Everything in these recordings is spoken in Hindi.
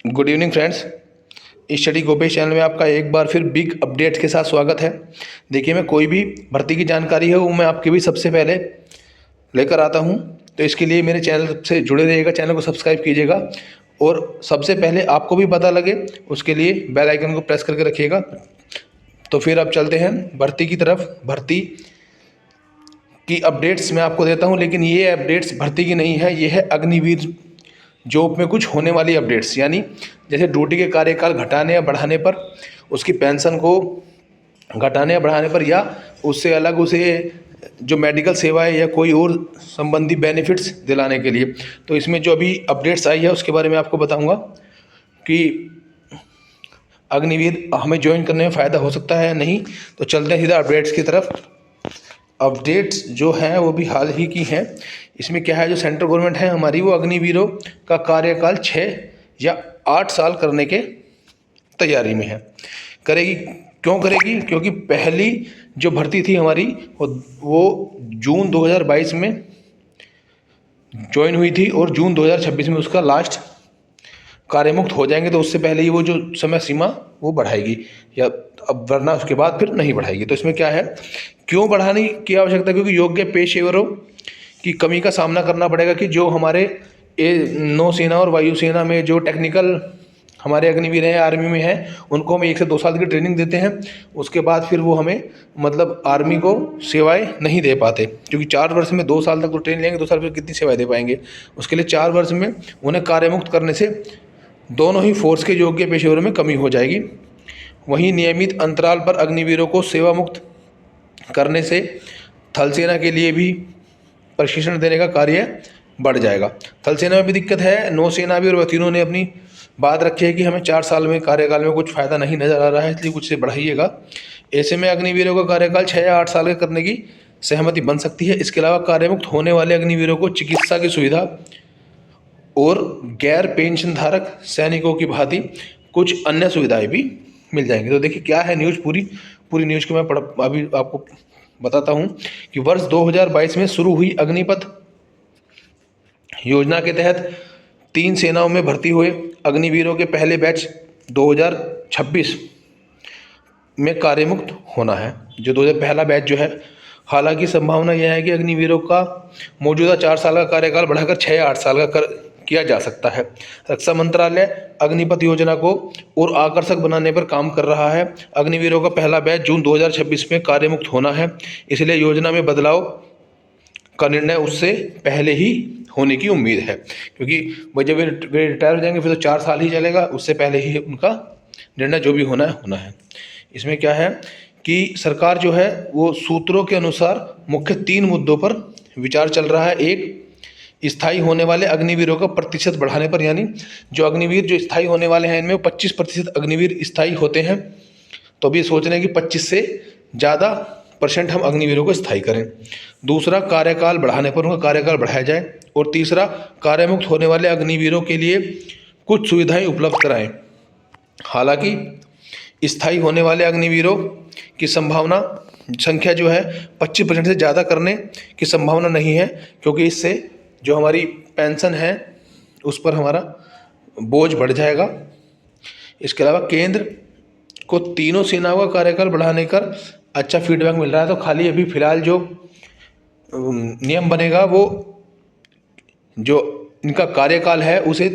Good evening friends. इस स्टडी गोपेश चैनल में आपका एक बार फिर बिग अपडेट के साथ स्वागत है। देखिए, मैं कोई भी भर्ती की जानकारी है वो मैं आपके भी सबसे पहले लेकर आता हूं, तो इसके लिए मेरे चैनल से जुड़े रहिएगा, चैनल को सब्सक्राइब कीजिएगा और सबसे पहले आपको भी पता लगे उसके लिए बेल आइकन को प्रेस करके रखिएगा। तो फिर अब चलते हैं भर्ती की तरफ। भर्ती की अपडेट्स मैं आपको देता हूँ, लेकिन ये अपडेट्स भर्ती की नहीं है, ये है अग्निवीर जॉब में कुछ होने वाली अपडेट्स। यानी जैसे ड्यूटी के कार्यकाल घटाने या बढ़ाने पर, उसकी पेंशन को घटाने या बढ़ाने पर, या उससे अलग उसे जो मेडिकल सेवाएं या कोई और संबंधी बेनिफिट्स दिलाने के लिए। तो इसमें जो अभी अपडेट्स आई है उसके बारे में आपको बताऊंगा कि अग्निवीर हमें ज्वाइन करने में फ़ायदा हो सकता है या नहीं। तो चलते हैं सीधा अपडेट्स की तरफ। अपडेट्स जो हैं वो भी हाल ही की हैं। इसमें क्या है, जो सेंट्रल गवर्नमेंट है हमारी, वो अग्निवीरों का कार्यकाल 6 या 8 साल करने के तैयारी में है। करेगी, क्यों करेगी? क्योंकि पहली जो भर्ती थी हमारी वो जून 2022 में ज्वाइन हुई थी और जून 2026 में उसका लास्ट कार्यमुक्त हो जाएंगे। तो उससे पहले ही वो जो समय सीमा वो बढ़ाएगी, या अब वरना उसके बाद फिर नहीं बढ़ाएगी। तो इसमें क्या है, क्यों बढ़ाने की आवश्यकता? क्योंकि योग्य पेशेवरों की कमी का सामना करना पड़ेगा कि जो हमारे नौसेना और वायुसेना में जो टेक्निकल हमारे अग्निवीर हैं, आर्मी में हैं, उनको हम 1 से 2 साल की ट्रेनिंग देते हैं। उसके बाद फिर वो हमें मतलब आर्मी को सेवाएं नहीं दे पाते, क्योंकि 4 वर्ष में 2 साल तक तो ट्रेनिंग लेंगे, 2 साल फिर कितनी सेवाएं दे पाएंगे। उसके लिए 4 वर्ष में उन्हें कार्यमुक्त करने से दोनों ही फोर्स के योग्य पेशेवरों में कमी हो जाएगी। वहीं नियमित अंतराल पर अग्निवीरों को सेवा मुक्त करने से थल सेना के लिए भी प्रशिक्षण देने का कार्य बढ़ जाएगा। थल सेना में भी दिक्कत है, नौसेना भी, और वह तीनों ने अपनी बात रखी है कि हमें 4 साल में कार्यकाल में कुछ फ़ायदा नहीं नज़र आ रहा है, इसलिए कुछ से बढ़ाइएगा। ऐसे में अग्निवीरों का कार्यकाल 6 या 8 साल का करने की सहमति बन सकती है। इसके अलावा कार्यमुक्त होने वाले अग्निवीरों को चिकित्सा की सुविधा और गैर पेंशन धारक सैनिकों की भांति कुछ अन्य सुविधाएं भी मिल जाएंगी। तो देखिए क्या है न्यूज़, पूरी न्यूज़ को मैं अभी आपको बताता हूं कि वर्ष 2022 में शुरू हुई अग्निपथ योजना के तहत 3 सेनाओं में भर्ती हुए अग्निवीरों के पहले बैच 2026 में कार्यमुक्त होना है। जो 2000 पहला बैच जो है, हालांकि संभावना यह है कि अग्निवीरों का मौजूदा 4 साल का कार्यकाल बढ़ाकर 6 या 8 साल का किया जा सकता है। रक्षा मंत्रालय अग्निपथ योजना को और आकर्षक बनाने पर काम कर रहा है। अग्निवीरों का पहला बैच जून 2026 में कार्यमुक्त होना है, इसलिए योजना में बदलाव का निर्णय उससे पहले ही होने की उम्मीद है। क्योंकि वह जब वे रिटायर हो जाएंगे फिर तो 4 साल ही चलेगा, उससे पहले ही उनका निर्णय जो भी होना है। इसमें क्या है कि सरकार जो है वो सूत्रों के अनुसार मुख्य 3 मुद्दों पर विचार चल रहा है। एक, स्थायी होने वाले अग्निवीरों का प्रतिशत बढ़ाने पर, यानी जो अग्निवीर जो स्थायी होने वाले हैं इनमें 25% अग्निवीर स्थायी होते हैं, तो अभी सोच रहे हैं कि 25 से ज़्यादा % हम अग्निवीरों को स्थायी करें। दूसरा, कार्यकाल बढ़ाने पर उनका कार्यकाल बढ़ाया जाए। और तीसरा, कार्यमुक्त होने वाले अग्निवीरों के लिए कुछ सुविधाएं उपलब्ध कराएं। हालांकि स्थायी होने वाले अग्निवीरों की संख्या जो है 25% से ज़्यादा करने की संभावना नहीं है, क्योंकि इससे जो हमारी पेंशन है उस पर हमारा बोझ बढ़ जाएगा। इसके अलावा केंद्र को तीनों सेनाओं का कार्यकाल बढ़ाने का अच्छा फीडबैक मिल रहा है। तो खाली अभी फ़िलहाल जो नियम बनेगा वो जो इनका कार्यकाल है उसे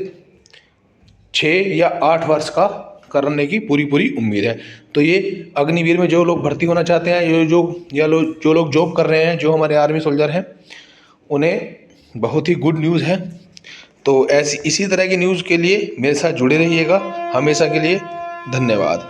6 या 8 वर्ष का करने की पूरी उम्मीद है। तो ये अग्निवीर में जो लोग भर्ती होना चाहते हैं, जो लोग जॉब कर रहे हैं, जो हमारे आर्मी सोल्जर हैं, उन्हें बहुत ही गुड न्यूज़ है। तो इसी तरह की न्यूज़ के लिए मेरे साथ जुड़े रहिएगा हमेशा के लिए। धन्यवाद।